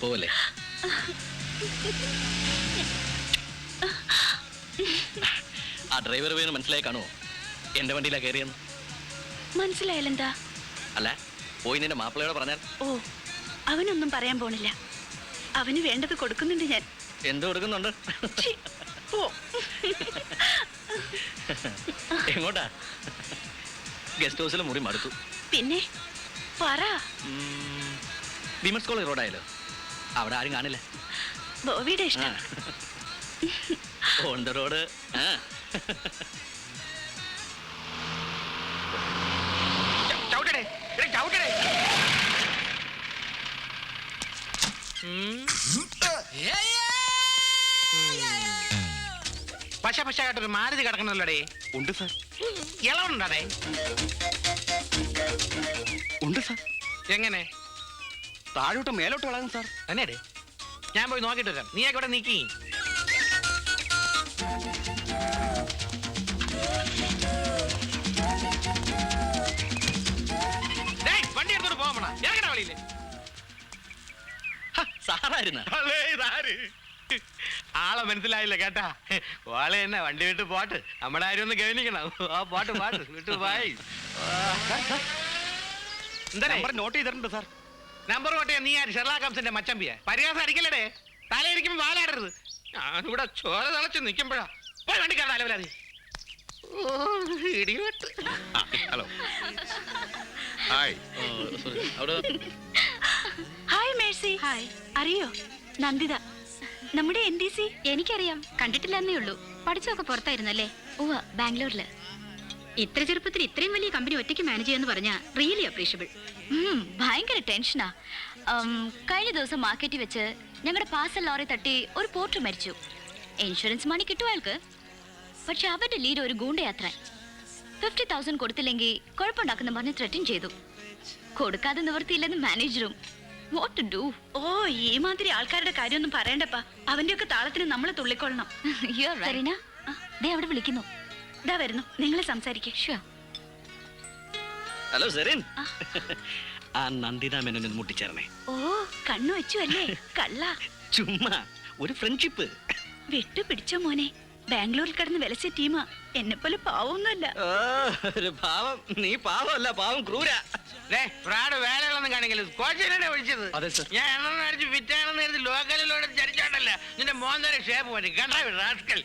പോലെ ആ ഡ്രൈവർ പേര് മനസ്സിലായി കാണുമോ? എന്റെ വണ്ടിയിലാ കയറിയെന്ന്. മനസ്സിലായാലെന്താ? അല്ല, പോയി നിന്റെ മാപ്പിളയോട് പറഞ്ഞാൽ. ഓ, അവനൊന്നും പറയാൻ പോണില്ല. അവന് വേണ്ടത് കൊടുക്കുന്നുണ്ട് ഞാൻ. എന്ത് കൊടുക്കുന്നുണ്ട്? എങ്ങോട്ടാ? ഗസ്റ്റ് ഹൗസിലെ മുറി മടുത്തു. പിന്നെ പറ. വിമൻസ് കോളേജ് റോഡായാലോ? അവിടെ ആരും കാണില്ല. ബോബിയുടെ ഇഷ്ടം. On the road. പശായിട്ടൊരു മാരുതി കിടക്കണല്ലോടേ. ഉണ്ട് സാർ. ഇളവുണ്ടേ? ഉണ്ട് സാർ. എങ്ങനെ? താഴോട്ട് മേലോട്ട് വളാകും സാർ. തന്നെയടേ, ഞാൻ പോയി നോക്കിട്ട് വരാം. നീയൊക്കെ ഇവിടെ നീക്കി. വണ്ടി എടുത്തോട്ട് പോകണ ഇറങ്ങണ വഴിയില്ലേ? സാറായിരുന്ന ആളെ മനസ്സിലായില്ല കേട്ടാ. ഓളെ തന്നെ വണ്ടി വിട്ട് പോട്ട്. നമ്മുടെ ആരും ഒന്ന് ഗവനിക്കണം. ആ പാട്ട് വിട്ടു പോയി. എന്താ നോട്ട് ചെയ്തിട്ടുണ്ട് സാർ. നമ്പർ കോട്ടയാ. നീ ആര്? ഷെർലാക്ക് ഹോംസിന്റെ മച്ചമ്പിയ? പരിഹാസം അടിക്കലടേ. തലയിരിക്കുമ്പോ വാലാടരുത്. ഞാനിവിടെ ചോര തളച്ച് നിൽക്കുമ്പോഴാ പോയി വണ്ടി കയറാൻ അലവരാതി. ഹലോ. Hi Mercy. ഹായ്. അറിയോ? നന്ദിത, നമ്മുടെ NDC. എനിക്കറിയാം, കണ്ടിട്ടില്ലെന്നേ ഉള്ളൂ. പഠിച്ചൊക്കെ പുറത്തായിരുന്നല്ലേ? ഉവ്വ, ബാംഗ്ലൂരില്. ഇത്ര ചെറുപ്പത്തിൽ ഇത്രയും വലിയ കമ്പനി ഒറ്റയ്ക്ക് മാനേജ് ചെയ്യാന്ന് പറഞ്ഞാൽ റിയലി അപ്രീഷ്യബിൾ. ഭയങ്കര ടെൻഷനാ. കഴിഞ്ഞ ദിവസം മാർക്കറ്റിൽ വെച്ച് ഞങ്ങളുടെ പാർസൽ ലോറി തട്ടി ഒരു പോർട്ടർ മരിച്ചു. ഇൻഷുറൻസ് മണി കിട്ടും അയാൾക്ക്. പക്ഷെ അവരുടെ ലീഡ് ഒരു ഗൂണ്ടയാത്ര. 50,000 കൊടുത്തില്ലെങ്കിൽ കുഴപ്പമുണ്ടാക്കുന്ന പറഞ്ഞ് ത്രെറ്റൻ ചെയ്തു. കൊടുക്കാതെ നിവർത്തിയില്ലെന്ന് മാനേജറും. What to do? ഓ, ഈ മാതിരി ആൾക്കാരുടെ കാര്യമൊന്നും പറയണ്ടപ്പാ. അവന്റെ ഒക്കെ താളത്തിന് നമ്മൾ തുള്ളിക്കൊള്ളണം. അവിടെ വിളിക്കുന്നു. ഇതാ വരുന്നു. നിങ്ങൾ സംസാരിക്കുക. Hello serine. ആ നന്ദിത മേനോനെ മുട്ടിച്ചേർന്നേ. ഓ, കണ്ണു വെച്ചു അല്ലേ? കള്ള. ചുമ്മാ ഒരു ഫ്രണ്ട്ഷിപ്പ്. വിട്ടു പിടിച്ചോ മോനെ. ബാംഗ്ലൂരിൽ കിടന്ന് വിലച്ച ടീമാ. എന്നെ പോലെ പാവൊന്നുമല്ല. ഒരു പാവം. നീ പാവമല്ല, പാവം ക്രൂര. വേലകളൊന്നും കാണിക്കല്. കോച്ചിനെ വിളിച്ചത് ഞാൻ എണ്ണം അടിച്ച് ഫിറ്റാണെന്ന് കരുതി ലോക്കലിലൂടെ ചരിച്ചോണ്ടല്ല. നിന്റെ മോന്തര ഷേപ്പ് പറ്റി കണ്ടാ റാസ്കൽ.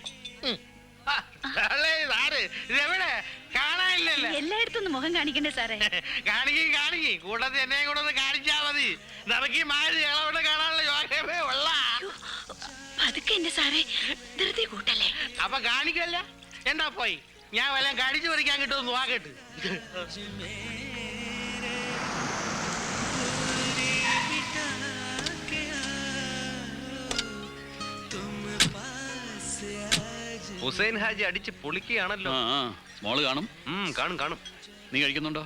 ഇതെവിടെ കാണാനില്ലല്ലോ. എല്ലായിടത്തും മുഖം കാണിക്കണ്ടേ സാറേ? കാണിക്ക്. കൂട്ടത്തിൽ എന്നെ കൂടെ ഒന്ന് കാണിച്ചാ മതി. നമുക്ക് ഈ മാരി ഇളവിടെ കാണാനുള്ള യോഗമേ ഉള്ള. അതൊക്കെ എന്റെ സാറേ, ധൃതി കൂട്ടല്ലേ. അപ്പൊ കാണിക്കല്ല. എന്താ പോയി ഞാൻ വല്ലതും കടിച്ചു പറിക്കാൻ കിട്ടുമെന്ന് നോക്കട്ട്. ഹുസൈൻ ഹാജി അടിച്ച് പൊളിക്കുകയാണല്ലോ. സ്മോള് കാണും. കാണും. നീ കഴിക്കുന്നുണ്ടോ?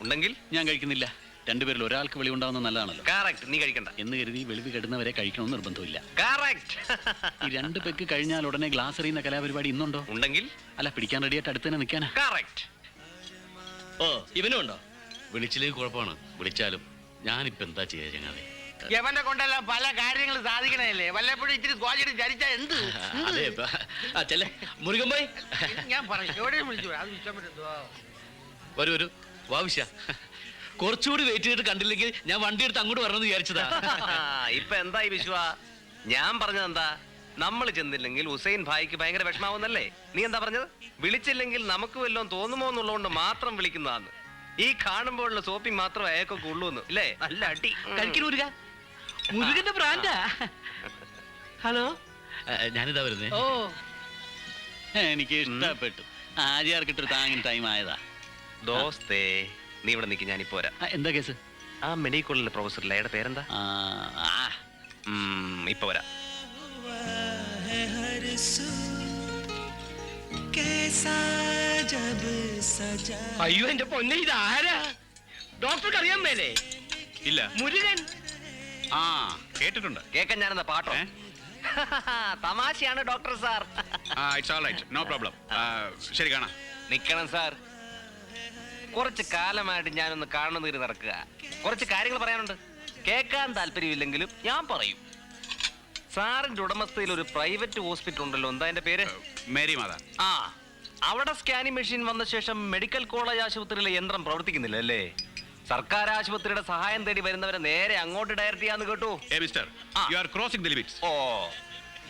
ഉണ്ടെങ്കിൽ. ഞാൻ കഴിക്കുന്നില്ല. രണ്ടുപേരിൽ ഒരാൾക്ക് വെളി ഉണ്ടാവുന്നത് നല്ലതാണല്ലോ. കറക്റ്റ്. നീ കഴിക്കണ്ട എന്ന് കരുതി വെളിവ് കെടുന്നവരെ കഴിക്കണമെന്ന് നിർബന്ധമില്ല. കറക്റ്റ്. ഈ 2 പെക്ക് കഴിഞ്ഞാൽ ഉടനെ ഗ്ലാസ് എറിയുന്ന കലാപരിപാടി ഇന്നുണ്ടോ? ഉണ്ടെങ്കിൽ. അല്ല, പിടിക്കാൻ റെഡിയായിട്ട് അടുത്ത് തന്നെ നിൽക്കാനാ. കറക്റ്റ്. ഓ, ഇവനും ഉണ്ടോ? വിളിച്ചില്ലെങ്കിൽ കുഴപ്പമാണ്. വിളിച്ചാലും ഞാനിപ്പോ എന്താ ചെയ്യാ ചങ്ങാതെ? യവന്റെ കൊണ്ടെല്ലാം പല കാര്യങ്ങൾ സാധിക്കണല്ലേ. വല്ലപ്പോഴും ഇച്ചിരി സ്വാചിട്ട് ചരിച്ചാ എന്ത്? മുരുകൻ പോയി. ഞാൻ പറഞ്ഞു എവിടെയും വിളിച്ചു. അത് ഇഷ്ടം വരൂ വാവിശ്യ. കുറച്ചുകൂടി വെയിറ്റ് ചെയ്തിട്ട് കണ്ടില്ലെങ്കിൽ ഞാൻ വണ്ടി എടുത്ത് അങ്ങോട്ട് വരണമെന്ന് വിചാരിച്ചതാ. ഇപ്പൊ എന്തായി വിശ്വ? ഞാൻ പറഞ്ഞത് എന്താ? നമ്മൾ ചെന്നില്ലെങ്കിൽ ഹുസൈൻ ഭായിക്ക് ഭയങ്കര വിഷമാവുന്നല്ലേ? നീ എന്താ പറഞ്ഞത്? വിളിച്ചില്ലെങ്കിൽ നമുക്ക് വല്ലതും തോന്നുമോ എന്നുള്ളതുകൊണ്ട് മാത്രം വിളിക്കുന്നതാന്ന്. ഈ കാണുമ്പോഴുള്ള സോപ്പിംഗ് മാത്രം അയക്കൊക്കെ ഉള്ളൂന്ന് ഇല്ലേ? നല്ല അടി കഴിക്കണ മുരുകന്റെ ബ്രാൻഡാ. ഹലോ, ഞാനിതാ വരുന്നേ. ഓ, എനിക്ക് ഇഷ്ടപ്പെട്ടു. ആര്യാർക്കിട്ടൊരു താങ്ങിന് ടൈം ആയതാ. ദോസ്തേ, നീ ഇവിടെ നിൽക്കി, ഞാനിപ്പോ വരാം. എന്താ കേസ്? ആ മെഡിക്കൽ കോളേജിലെ പ്രൊഫസർ അയാളുടെ പേരെന്താ? ഇപ്പൊ വരാം. അയ്യോ എന്റെ പൊന്നെ, ഇതാരാ? ഡോക്ടർക്ക് അറിയാൻ മേലേ? ഇല്ല. മുരുകൻ. കേട്ടിട്ടുണ്ട്. കേക്കാൻ ഞാനെന്താ പാട്ടോ? തമാശയാണ് doctor sir. It's all right, no problem. ശരി, കാണാം. നിക്കണം സാർ. കുറച്ച് കാലമായിട്ട് ഞാനൊന്ന് കാണുന്ന കയറി നടക്കുക. കുറച്ച് കാര്യങ്ങൾ പറയാനുണ്ട്. കേൾക്കാൻ താല്പര്യമില്ലെങ്കിലും ഞാൻ പറയും. സാറിന്റെ ഉടമസ്ഥയിൽ ഒരു പ്രൈവറ്റ് ഹോസ്പിറ്റൽ ഉണ്ടല്ലോ, എന്താ അതിന്റെ പേര്? മേരി മാതാ. ആ, അവിടെ സ്കാനിങ് മെഷീൻ വന്ന ശേഷം മെഡിക്കൽ കോളേജ് ആശുപത്രിയിലെ യന്ത്രം പ്രവർത്തിക്കുന്നില്ല അല്ലേ? സർക്കാർ ആശുപത്രിയുടെ സഹായം തേടി വരുന്നവരെ നേരെ അങ്ങോട്ട് ഡയറക്റ്റ് ചെയ്യാന്ന് കേട്ടു. Mister, you are crossing the limits. ഓ,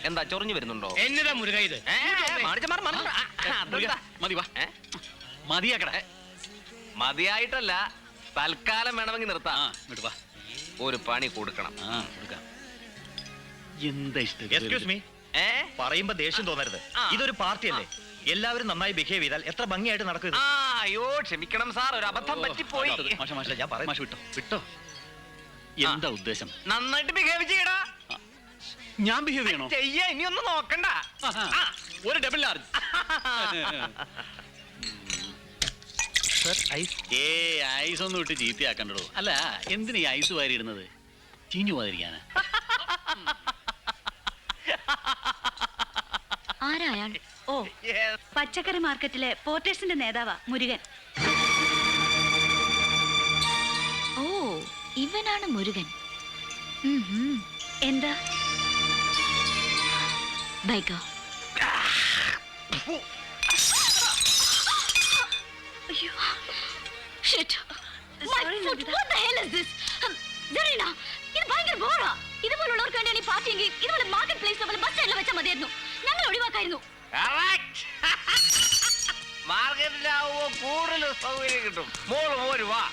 എന്താ ചൊറിഞ്ഞു വരുന്നുണ്ടോ? എന്നതാ മുരുക ഇത്? മതി വാ. മതിയാക്കട. മതിയായിട്ടല്ല, തൽക്കാലം വേണമെങ്കിൽ നിർത്താം. ഇങ്ങോട്ട് വാ. ഒരു പണി കൊടുക്കണം. കൊടുക്കാം. എന്താ ഇഷ്ടം? എക്സ്ക്യൂസ് മീ, പറയുമ്പോ ദേഷ്യം തോന്നരുത്. ഇതൊരു പാർട്ടിയല്ലേ, എല്ലാവരും നന്നായി ബിഹേവ് ചെയ്താൽ എത്ര ഭംഗിയായിട്ട് നടക്കും. അയ്യോ ക്ഷമിക്കണം സാർ, ഒരു അബദ്ധം പറ്റിപ്പോയി. ഞാൻ പറയാം. വിട്ടോ വിട്ടോ. എന്താ ഉദ്ദേശം? നന്നായിട്ട് ബിഹേവ് ചെയ്യടാ. ഞാൻ ബിഹേവ് ചെയ്യണോ? ചെയ്യാ, ഇനി ഒന്നും നോക്കണ്ട. ഒരു ഡബിൾ ലാർജ്. ഐസ് ഒന്നും ഇട്ട് ചീത്തയാക്കണ്ടോ. അല്ല, എന്തിനാ ഈ ഐസ് വാരിയിടുന്നത്? ചീഞ്ഞു പോകാതിരിക്കാനാ. ആരാ അയാൾ? ഓ, പച്ചക്കറി മാർക്കറ്റിലെ പോർട്ടേഴ്സിന്റെ നേതാവാ മുരുകൻ. ഓ, ഇവനാണ് മുരുകൻ. എന്താ? ബൈക്കോ? അയ്യോ, shit. My foot. What the hell is this? Zarina, ഇത് ഭയങ്കര ബോറാ. ഇതുപോലുള്ളവർക്ക് വേണ്ടിയാണ് ഈ പാർട്ടിയെങ്കിൽ ഇതുപോലെ മാർക്കറ്റ് പ്ലേസിലോ ബസ് സ്റ്റാൻഡിലോ വെച്ചാൽ മതിയായിരുന്നു. ഞങ്ങൾ ഒഴിവാക്കായിരുന്നു. മാർക്കറ്റിലാവുമ്പോ കൂടുതൽ സൗകര്യം കിട്ടും. മോള് പോരു വാ.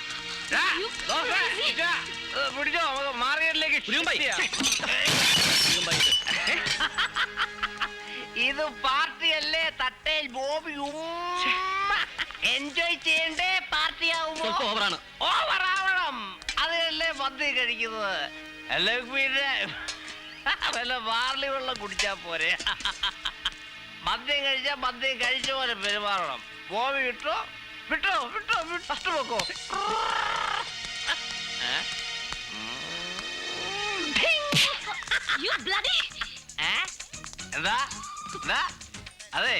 പിടിച്ചോ, നമുക്ക് മാർക്കറ്റിലേക്ക്. ഇത് പാർട്ടിയല്ലേ, തട്ടേൽ ബോബി എൻജോയ് ചെയ്യണ്ടേ? പാർട്ടി ആവുമ്പോ ഓവറാണ്. ഓവറാവണം, അതിനല്ലേ മദ്യ കഴിക്കുന്നത്. അല്ലെങ്കിൽ പിന്നെ വല്ല ബാർലി വെള്ളം കുടിച്ചാ പോരെ. മദ്യം കഴിച്ചാ മദ്യം കഴിച്ച പോലെ പെരുമാറണം. ബോബി വിട്ടോ വിട്ടോ വിട്ടോ വിട്ടു വെക്കോ. You bloody. എന്താ എന്താ? അതെ,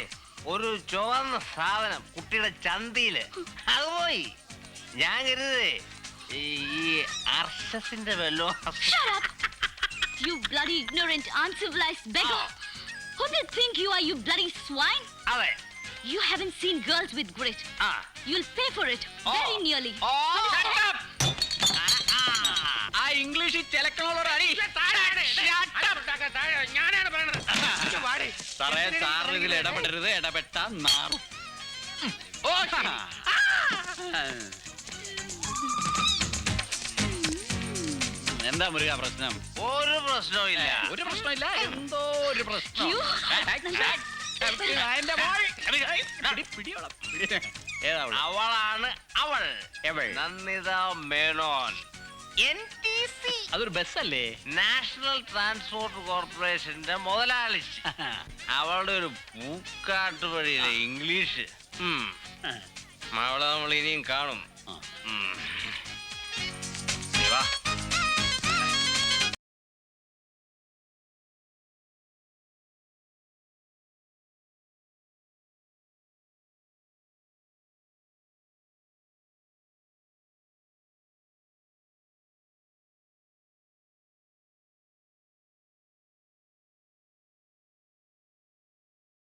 ഒരു ചുവന്ന സാധനം കുട്ടിയുടെ ചന്തിയില് അത് പോയി. ഞാൻ കരുതേ ഈ അർഷസിന്റെ വല്ലോ. Shut up. You bloody ignorant, uncivilized beggar. Who do you think you are, you bloody swine? അതെ. You haven't seen girls with grit. You'll pay for it very nearly. ആ ഇംഗ്ലീഷിൽ ചിലക്കണോളൊരാടി. ഞാനാണ് പറയണത്. സാറേ, സാറിന് ഇതിൽ ഇടപെടരുത്. ഇടപെട്ട നാറും. എന്താ മുരുക പ്രശ്നം? ഒരു പ്രശ്നവും ഇല്ല. ഒരു പ്രശ്നമില്ല. എന്തോ ഒരു പ്രശ്നം. You. അവളാണ് അവൾ. നന്ദിത മേനോൻ, NTC. അതൊരു ബസ്സല്ലേ? നാഷണൽ ട്രാൻസ്പോർട്ട് കോർപ്പറേഷന്റെ മുതലാളി. അവളുടെ ഒരു പൂക്കാട്ടുപടിയിലെ ഇംഗ്ലീഷ് അവളെ നമ്മൾ ഇനിയും കാണും.